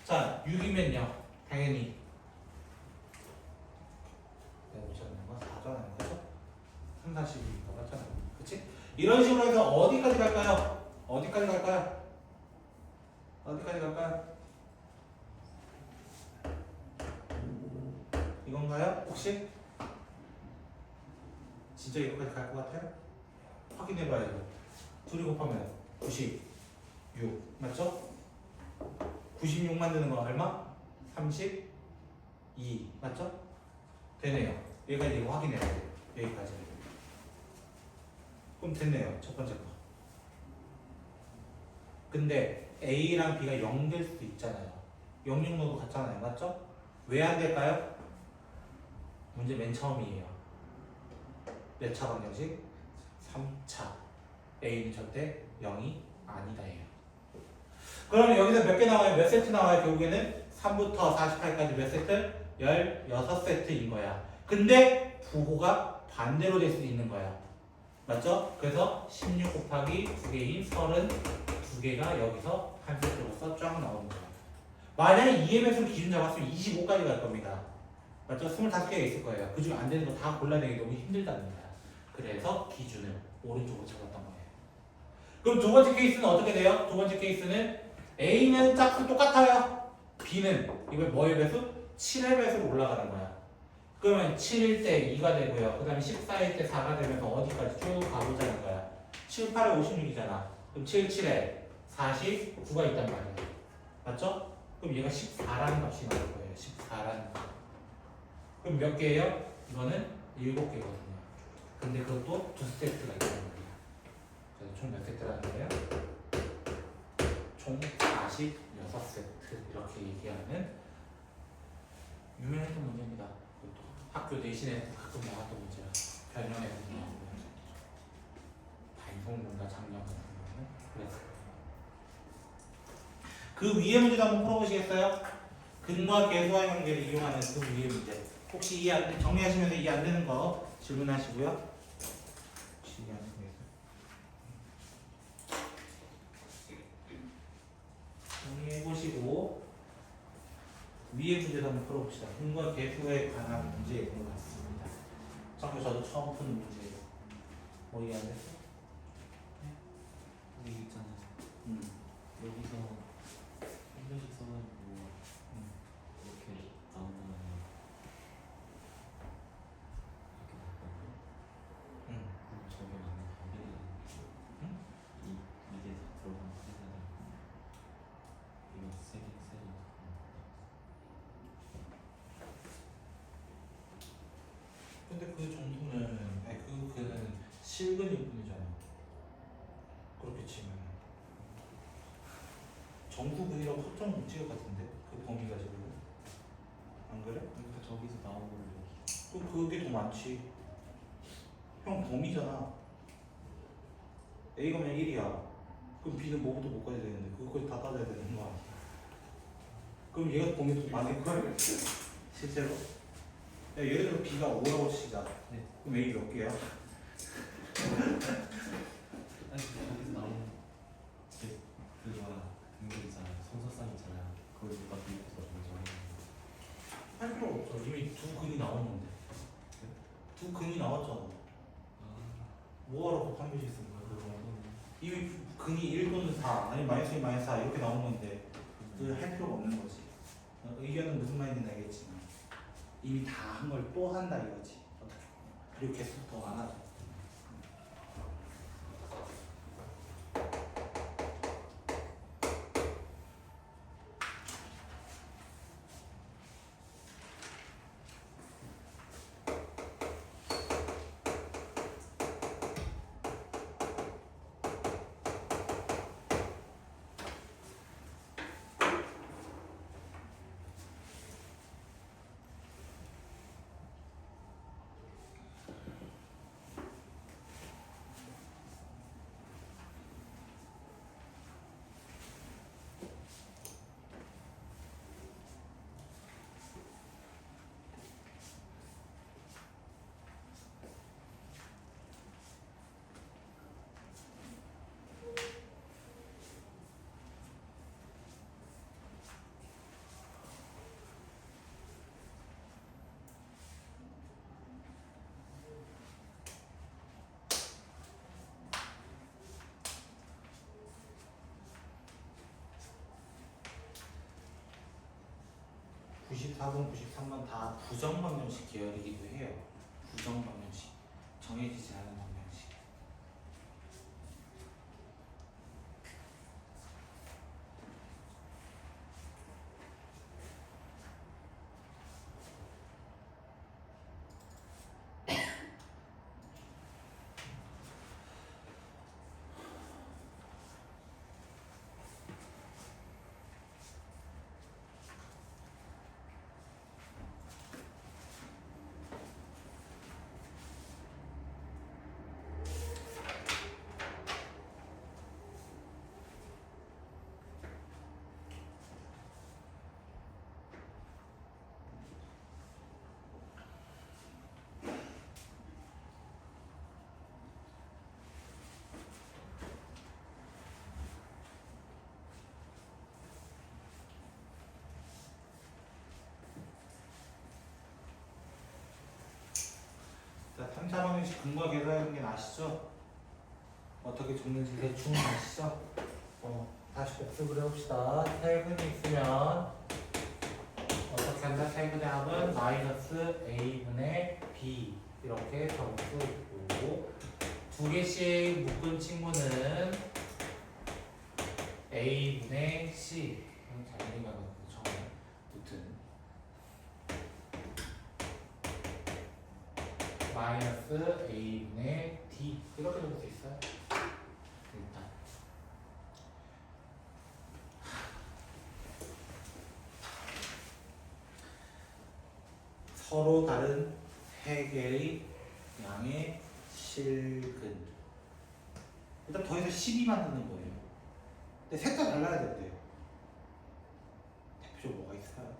자 6이면요 당연히 내가 붙였는 거 4죠 하는 거죠? 3, 4, 12가 맞잖아요. 그치? 이런 식으로 해서 어디까지 갈까요? 어디까지 갈까요? 어디까지 갈까요? 이건가요? 혹시? 진짜 이거까지 갈 것 같아요? 확인해봐야죠. 둘이 곱하면 96 맞죠? 96 만드는 거 얼마? 32 맞죠? 되네요. 여기까지 이거 확인해야 돼요. 여기까지. 그럼 됐네요. 첫 번째 거. 근데 A랑 B가 0 될 수도 있잖아요. 0, 6 넣어도 같잖아요. 맞죠? 왜 안 될까요? 문제 맨 처음이에요. 몇 차 방정식? 3차. A는 절대 0이 아니다예요. 그러면 여기서 몇 개 나와요? 몇 세트 나와요? 결국에는 3부터 48까지 몇 세트? 16세트인 거야. 근데 부호가 반대로 될 수도 있는 거야. 맞죠? 그래서 16 곱하기 2개인 32개가 여기서 한 세트로서 쫙 나오는 거야. 만약에 EMS로 기준 잡았으면 25까지 갈 겁니다. 맞죠? 25개가 있을 거예요. 그 중에 안 되는 거 다 골라내기 너무 힘들다는 거야. 그래서 기준을 오른쪽으로 잡았던 거예요. 그럼 두 번째 케이스는 어떻게 돼요? 두 번째 케이스는 A는 짝수 똑같아요. B는 이거 뭐의 배수? 7의 배수로 올라가는 거야. 그러면 7일 때 2가 되고요. 그 다음에 14일 때 4가 되면서 어디까지 쭉 가보자는 거야. 7, 8에 56이잖아. 그럼 7, 7에 49가 있단 말이야. 맞죠? 그럼 얘가 14라는 값이 나올 거예요. 14라는 값. 그럼 몇 개예요? 이거는 7개거든요. 근데 그것도 두 세트가 있단 말이야. 그래서 총 몇 세트라는 거예요? 총 46세트. 이렇게 얘기하는 유명했던 문제입니다. 그것도 학교 내신에서 가끔 나왔던 문제라 변형해서 나왔고요. 반송문과 장려 같은 경우는 그랬어요. 그 위에 문제도 한번 풀어보시겠어요? 근과 계수와의 관계를 이용하는 그 위에 문제. 혹시 이해 안 돼, 정리하시면서 이해 안 되는 거 질문하시고요. 혹시 이해 안 되는 거 있어요? 위의 문제도 한번 풀어봅시다. 근과 계수에 관한 문제인 것 같습니다. 참고 저도 처음 푸는 문제예요. 뭐 이해 안 됐어? 여기 있잖아요. 여기서 한 개씩 써가지고 이렇게 나온 다음에 이렇게 바꾸고 그리고 저게 맞는 거기는 이게 다 들어간 회사다. 이거 세개 근데 그 정도는 아니 그는 실근일 뿐이잖아. 그렇게 치면 정수근이라고 확정 못 지을 것 같은데 그 범위 가지고 안 그래? 그러니까 저기서 나온 거를 여기. 그게 더 많지. 형 범위잖아. A가 만약 1이야. 그럼 B는 뭐부터 뭐까지 되는데 그거까지 다 따져야 되는 거야. 그럼 얘가 범위 더 많을 걸? 실제로? 야, 예를 들어 B가 5라고 치자. 네. 그럼 A 몇 개야? 아니 저기서 나온 그거야 그거 있잖아요. 성서상 있잖아요. 그걸 누가 비교해서 정정해. 할 필요 없어. 이미 두 근이 나왔는데. 두 근이 나왔잖아. 뭐하러 판별식 쓴 거야, 그거. 이미 근이 1 또는 4, 아니 마이너스 1, 마이너스 4 이렇게 나온 건데 그걸 할 필요가 없는 거지. 의견은 무슨 말인지 알겠지만 이미 다 한 걸 또 한다 이거지. 어떻게 보면. 그리고 개수도 더 많아져. 구 94번, 93번 다 부정방정식 계열이기도 해요. 부정방정식. 정해지지 않은 방정식. 자, 3차 방정식 근과 계산하는 게 아시죠? 어떻게 적는지 대충 아시죠? 다시 복습을 해봅시다. 세근이 있으면 어떻게 한다? 세근의 합은 마이너스 A분의 B 이렇게 적을 수 있고 두 개씩 묶은 친구는 A분의 C 잘 그리면 처음에 무튼 마이너스 A분의 D 이렇게 적을 수 있어요. 일단 서로 다른 세 개의 양의 실근 일단 더해서 12 만드는 거예요. 근데 색깔 달라야 된대요. 대표적으로 뭐가 있을까요?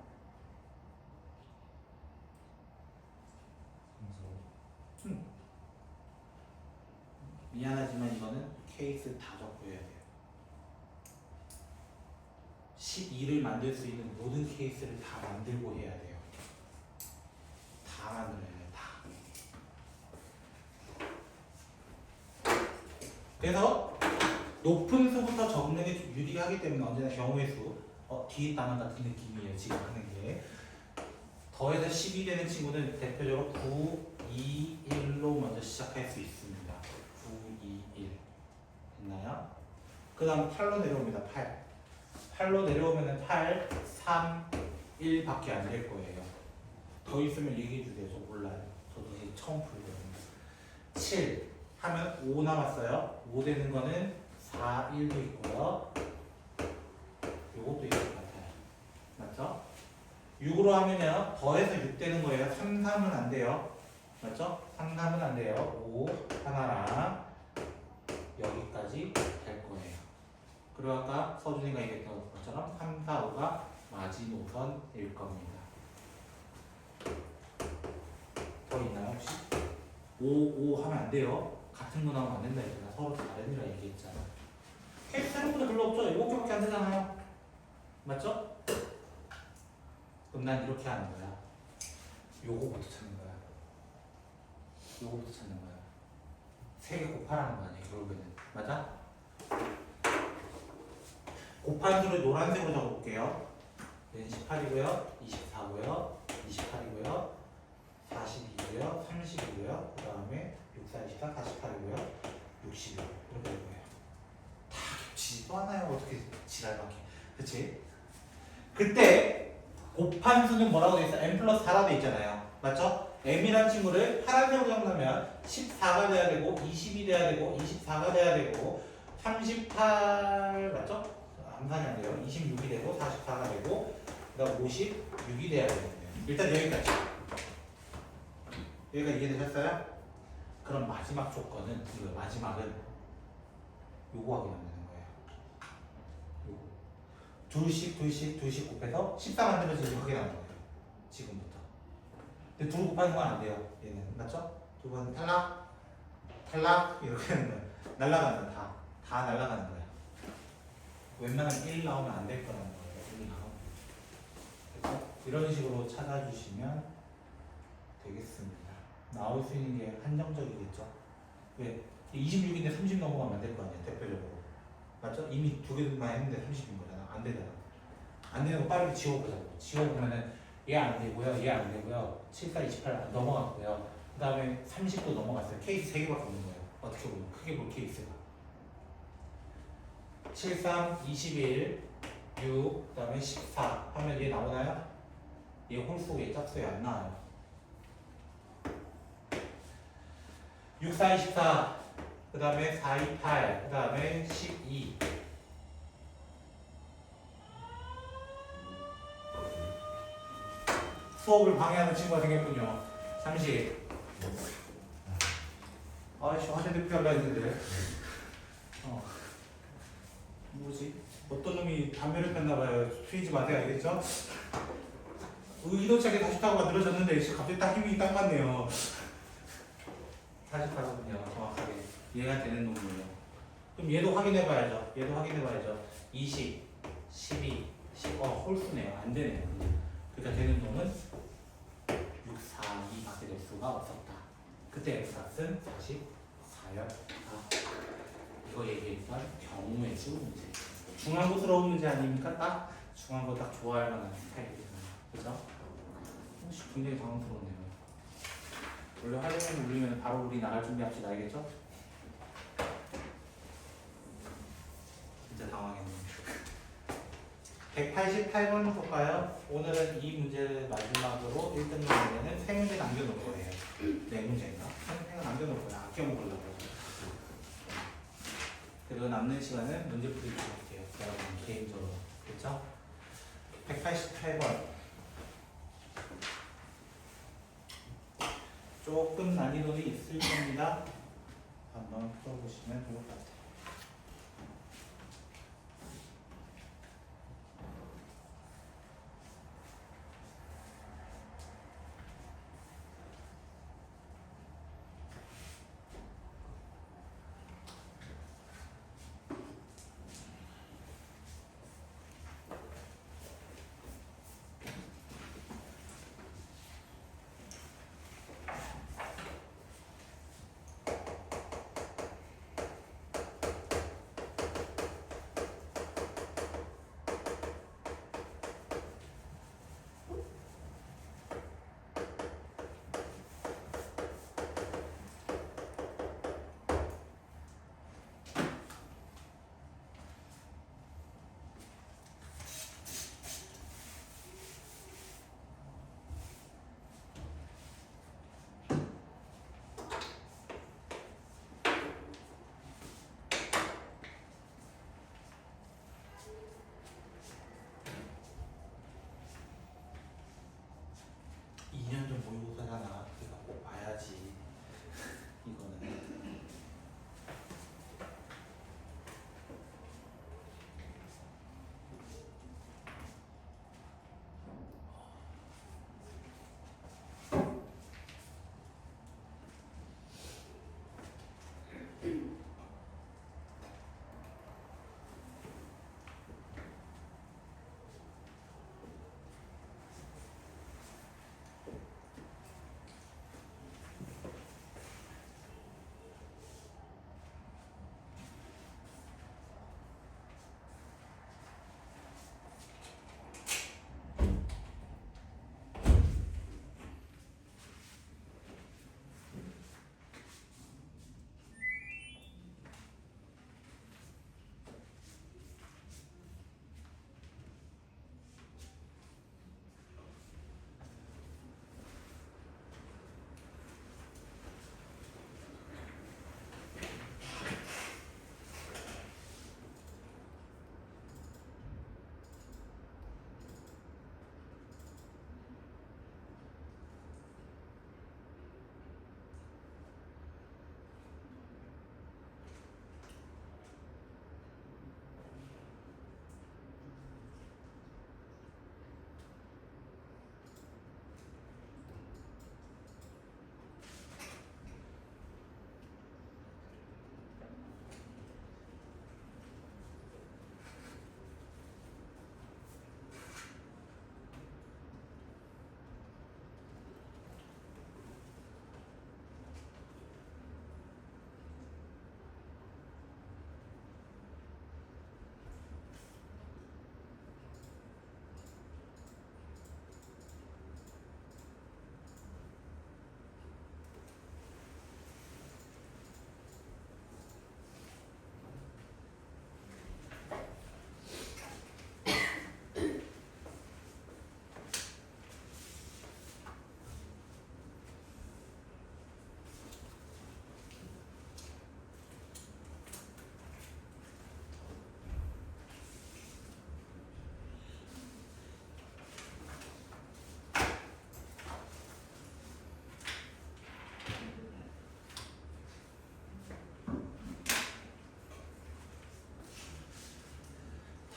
미안하지만 이거는 케이스 다 적고 해야 돼요. 12를 만들 수 있는 모든 케이스를 다 만들고 해야 돼요. 다 만들어야 돼요. 다. 그래서 높은 수부터 적는 게 좀 유리하기 때문에 언제나 경우의 수 뒤에 단원 같은 느낌이에요. 지금 하는 게. 더해서 10이 되는 친구는 대표적으로 9, 2, 1로 먼저 시작할 수 있습니다. 9, 2, 1 됐나요? 그 다음 8로 내려옵니다. 8로 내려오면 8, 3, 1밖에 안 될 거예요. 더 있으면 얘기해 주세요. 저 몰라요. 저도 이제 처음 풀거든요. 7 하면 5 남았어요. 5 되는 거는 4, 1도 있고요. 요것도 있을 것 같아요. 맞죠? 6으로 하면요. 더해서 6 되는 거예요. 3, 3은 안 돼요. 맞죠? 3, 3은 안 돼요. 5 하나랑 여기까지 될 거예요. 그리고 아까 서준이가 얘기했던 것처럼 3, 4, 5가 마지노선일 겁니다. 더 있나요 혹시? 5 하면 안 돼요. 같은 거 나오면 안 된다 했잖아. 서로 다른이라 얘기했잖아. 케이스 생각보다 별로 없죠? 7개밖에 안 되잖아요. 맞죠? 그럼 난 이렇게 하는 거야. 요거부터 찾는 거야. 요거부터 찾는 거야. 3개 곱하라는 거 아니야, 결국에는. 맞아? 곱한 수를 노란색으로 적어볼게요. 얘는 18이고요, 24고요, 28이고요, 42고요, 30이고요, 그 다음에 6, 4, 24, 48이고요, 60이고요. 이렇게 될 거예요. 다 겹치지도 않아요. 어떻게 지랄밖에. 그치? 그때 곱한 수는 뭐라고 돼 있어? m 플러스 4라고 돼 있잖아요. 맞죠? m이란 친구를 파란색으로 적으려면 14가 돼야 되고 20이 돼야 되고 24가 돼야 되고 38 맞죠? 암산이 안 돼요. 26이 되고 44가 되고 그다음 56이 돼야 되거든요. 일단 여기까지. 여기가 이해되셨어요? 그럼 마지막 조건은 이거 마지막은 요거 확인하면 되는 거예요. 요거. 둘씩 곱해서 14 만들어지는 거 확인하는 거예요. 지금부터. 근데 둘 곱하는 건 안 돼요. 얘는 맞죠? 두 번 탈락 이렇게 하는 거예요. 날아가는 거야. 다 날아가는 거야. 웬만하면 1 나오면 안 될 거라는 거예요. 1 나오면. 그렇죠? 이런 식으로 찾아주시면 되겠습니다. 나올 수 있는 게 한정적이겠죠? 왜? 26인데 30 넘어가면 안 될 거 아니야, 대표적으로. 맞죠? 이미 두 개만 했는데 30인 거잖아. 안 되잖아. 안 되는 거 빠르게 지워보자고. 지워보면은 얘 안 되고요, 얘 안 되고요, 7, 4, 28 넘어갔고요. 그 다음에 30도 넘어갔어요. 케이스 3개밖에 없는 거예요. 어떻게 보면 크게 볼 케이스가. 7, 3, 21, 6, 그 다음에 14 하면 얘 나오나요? 얘 홀수, 얘 짝수에 안 나와요. 6, 4, 24, 그 다음에 4, 2, 8, 그 다음에 12. 수업을 방해하는 친구가 생겼군요. 잠시. 아이씨, 화재 대피하려 했는데. 뭐지? 어떤 놈이 담배를 폈나봐요. 피우지 마세요, 알겠죠? 의도치 않게 44가 늘어졌는데 갑자기 딱 힘이 딱 맞네요. 44거든요, 정확하게. 얘가 되는 놈이에요. 그럼 얘도 확인해봐야죠. 20, 12, 10. 홀수네요. 안 되네요. 그러니까 되는 놈은 6, 4, 2밖에 될 수가 없었다. 그때 x값은 44였다. 이거 얘기했던 경우의 수 문제. 중앙고스러운 문제 아닙니까? 딱 중앙고 딱 좋아할 만한 스타일이잖아요. 그죠? 굉장히 당황스러웠네요. 원래 활용을 올리면 바로 우리 나갈 준비합시다. 알겠죠? 진짜 당황했네요. 188번 볼까요? 오늘은 이 문제를 마지막으로 1등 문제는 3문제 남겨놓을 거예요. 4문제인가? 3개 남겨놓을 거예요. 아껴먹으려고. 그리고 남는 시간은 문제 풀이를 할게요. 여러분 개인적으로. 그렇죠? 188번. 조금 난이도는 있을 겁니다. 한번 풀어보시면 좋을 것 같아요.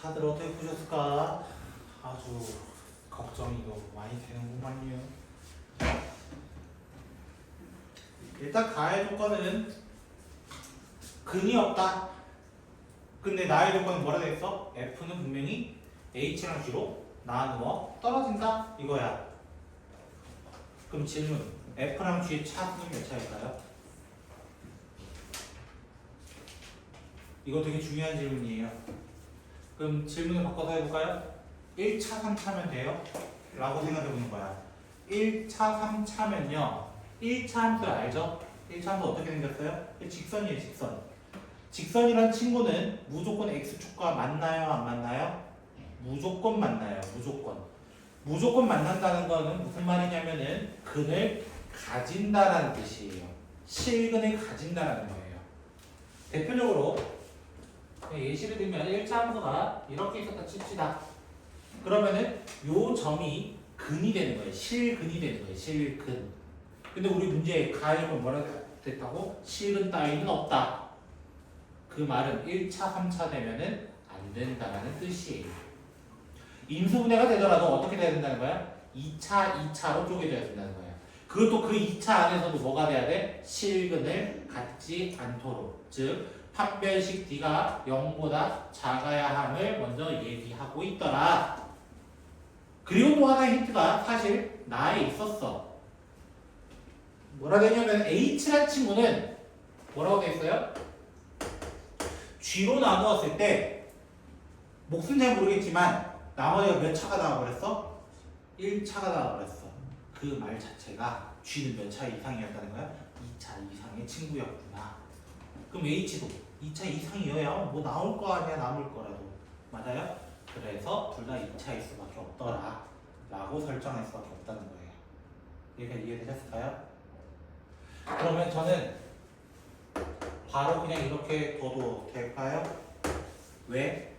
다들 어떻게 보셨을까? 아주 걱정이 너무 많이 되는구만요. 일단 가해 조건은 근이 없다. 근데 나의 조건은 뭐라 돼있어? F는 분명히 H랑 G로 나누어 떨어진다 이거야. 그럼 질문, F랑 G의 차수는 몇 차일까요? 이거 되게 중요한 질문이에요. 그럼 질문을 바꿔서 해볼까요? 1차, 3차면 돼요? 라고 생각해보는 거야. 1차, 3차면요 1차 함수 알죠? 1차 함수 어떻게 생겼어요? 직선이에요, 직선. 직선이란 친구는 무조건 x축과 만나요, 안 만나요? 무조건 만나요, 무조건. 무조건 만난다는 거는 무슨 말이냐면은 근을 가진다라는 뜻이에요. 실근을 가진다라는 거예요. 대표적으로 예시를 들면 1차 함수가 이렇게 있었다 칩시다. 그러면은 요 점이 근이 되는 거예요. 실근이 되는 거예요. 실근. 근데 우리 문제에 가해는 뭐라 됐다고? 실근 따위는 없다. 그 말은 1차, 3차 되면은 안 된다라는 뜻이에요. 인수분해가 되더라도 어떻게 돼야 된다는 거야? 2차, 2차로 쪼개져야 된다는 거야. 그것도 그 2차 안에서도 뭐가 돼야 돼? 실근을 갖지 않도록. 즉 판별식 D가 0보다 작아야 함을 먼저 얘기하고 있더라. 그리고 또 하나의 힌트가 사실 나에 있었어. 뭐라 되냐면 H란 친구는 뭐라고 돼 있어요? G로 나누었을 때 몫은 잘 모르겠지만 나머지가 몇 차가 나와버렸어? 1차가 나와버렸어. 그 말 자체가 G는 몇 차 이상이었다는 거야? 2차 이상의 친구였구나. 그럼 H도 2차 이상이어야 뭐 나올 거 아니야, 남을 거라도. 맞아요? 그래서 둘 다 2차일 수밖에 없더라 라고 설정할 수밖에 없다는 거예요. 여기가 이해되셨을까요? 그러면 저는 바로 그냥 이렇게 둬도 될까요? 왜?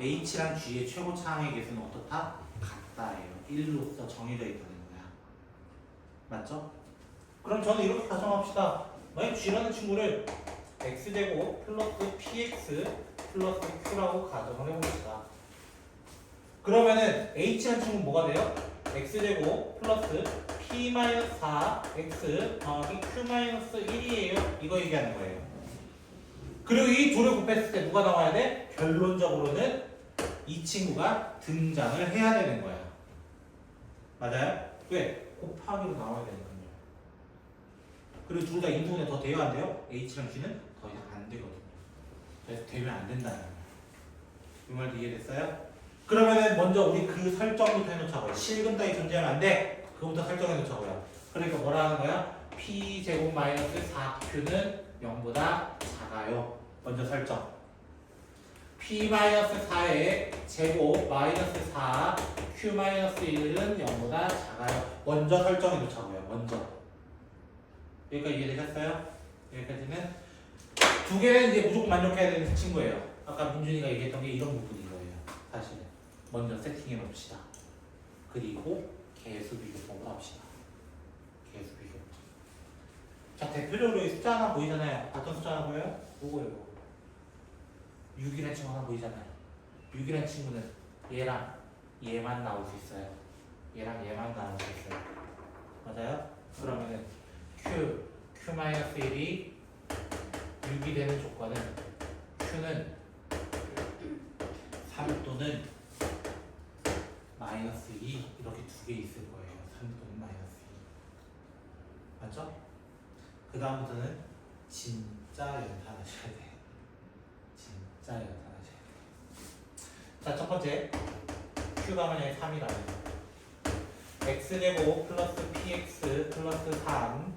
H랑 G의 최고 차항의 개수는 어떻다? 같다예요. 1로서 정해져 있다는 거야. 맞죠? 그럼 저는 이렇게 가정합시다. 만약 G라는 친구를 x제곱 플러스 px 플러스 q라고 가정을 해봅시다. 그러면은 h라는 친구는 뭐가 돼요? x제곱 플러스 p-4x 더하기 q-1이에요. 이거 얘기하는 거예요. 그리고 이 둘을 곱했을 때 누가 나와야 돼? 결론적으로는 이 친구가 등장을 해야 되는 거야. 맞아요? 왜? 곱하기로 나와야 되니까요. 그리고 둘 다 인수분해 더 돼요, 안 돼요? H랑 G는 더 이상 안 되거든요. 그래서 되면 안 된다는 거예요. 이 말도 이해됐어요? 그러면은 먼저 우리 그 설정부터 해놓자고요. 실근 따위 존재하면 안 돼. 그거부터 설정해놓자고요. 그러니까 뭐라 하는 거야? P제곱 마이너스 4Q는 0보다 작아요. 먼저 설정. P-4의 제곱 마이너스 4 Q-1은 0보다 작아요. 먼저 설정해놓자고요. 먼저. 여기까지 이해되셨어요? 여기까지는 두 개는 이제 무조건 만족해야 되는 친구예요. 아까 민준이가 얘기했던 게 이런 부분인 거예요. 사실은 먼저 세팅해 놓읍시다. 그리고 개수 비교법으로 합시다. 개수 비교법. 자, 대표적으로 이 숫자 하나 보이잖아요. 어떤 숫자 하나 보여요? 뭐고요? 6이라는 친구 하나 보이잖아요. 6이라는 친구는 얘랑 얘만 나올 수 있어요. 얘랑 얘만 나올 수 있어요. 맞아요? 그러면은 Q-1이 6이 되는 조건은 Q는 3 또는 마이너스 2 이렇게 두 개 있을 거예요. 3 또는 마이너스 2. 맞죠? 그 다음부터는 진짜 연산하셔야 돼. 진짜 연산하셔야 돼. 자, 첫 번째 Q가 만약에 3이라면 x제곱 플러스 px 플러스 3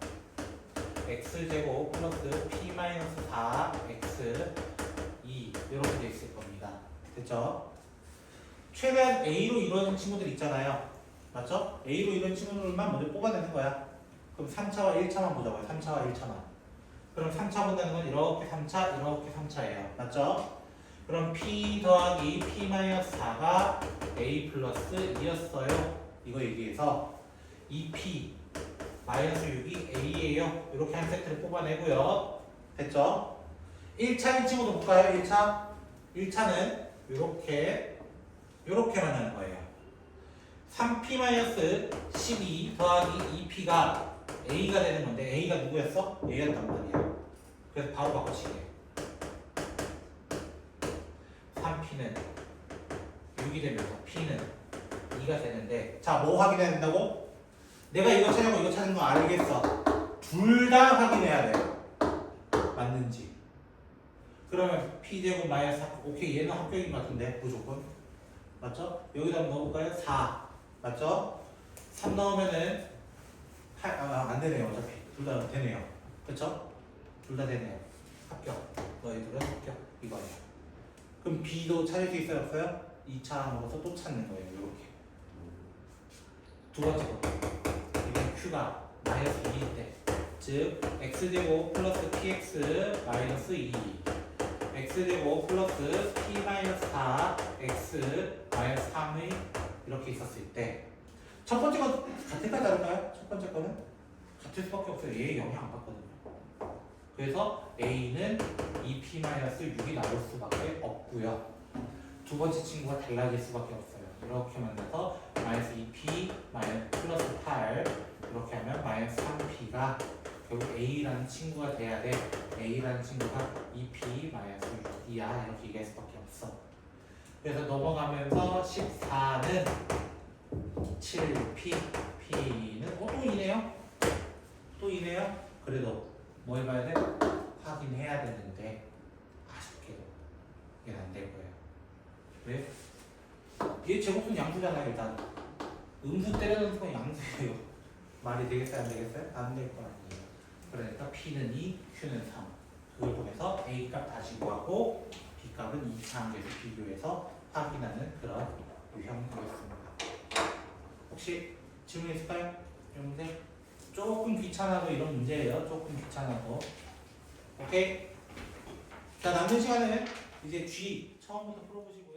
x제곱 플러스 p-4 x 2 이렇게 돼 있을 겁니다. 됐죠? 최대한 a로 이루어진 친구들 있잖아요. 맞죠? a로 이루어진 친구들만 먼저 뽑아내는 거야. 그럼 3차와 1차만 보자고요. 3차와 1차만. 그럼 3차 본다는 건 이렇게 3차, 이렇게 3차예요. 맞죠? 그럼 p 더하기 p-4가 a 플러스 2였어요. 이거 얘기해서 2p 마이너스 6이 a예요. 이렇게 한 세트를 뽑아내고요. 됐죠? 1차인 친구도 볼까요? 1차? 1차는 요렇게 만나는 거예요. 3p-12 더하기 2p가 a가 되는 건데 a가 누구였어? a였단 말이야. 그래서 바로 바꿔치기. 3p는 6이 되면서 p는 2가 되는데 자, 뭐 확인해야 된다고? 내가 이거 찾는 거 이거 찾는 거 알겠어. 둘 다 확인해야 돼. 맞는지. 그러면 p제곱 마이너스 4. 오케이, 얘는 합격인 것 같은데 무조건. 맞죠? 여기다 한번 넣어볼까요? 4. 맞죠? 3 넣으면은 8, 안 되네요. 어차피 둘 다 되네요. 그쵸? 둘 다 되네요. 합격. 너희들은 합격. 이거예요. 그럼 b도 찾을 수 있어요? 없어요? 2차 먹어서 또 찾는 거예요. 이렇게. 두 번째 거. 이건 q가 마이너스 2일 때. 즉 x제곱 플러스 px 마이너스 2 x제곱 플러스 p 마이너스 4 x 마이너스 3의 이렇게 있었을 때 첫 번째 건 같을까 다를까요? 첫 번째 거는 같을 수밖에 없어요. 얘 영향 안 받거든요. 그래서 a는 2p 마이너스 6이 나올 수밖에 없고요. 두 번째 친구가 달라질 수밖에 없어요. 이렇게 만나서 마이너스 2p 마이너스 플러스 8 이렇게 하면 마이너스 3p가 결국 a라는 친구가 돼야 돼. a라는 친구가 2p 마이너스 6이야. 이렇게 얘기할 수밖에 없어. 그래서 넘어가면서 14는 7p p는 또 이네요. 또 이네요. 그래도 뭐 해봐야 돼? 확인해야 되는데 아쉽게도 이게 안 될 거예요. 왜? 얘 제곱은 양수잖아요. 일단 음수 때려넣는 건 양수예요. 말이 되겠어요? 안 되겠어요? 안 될 거 아니에요. 그러니까 P는 2, Q는 3. 그걸 통해서 A 값 다시 구하고 B 값은 2차 함수에서 비교해서 확인하는 그런 유형이었습니다. 혹시 질문 있을까요? 이 문제? 조금 귀찮아도 이런 문제예요. 조금 귀찮아도. 오케이? 자, 남는 시간에는 이제 G 처음부터 풀어보시고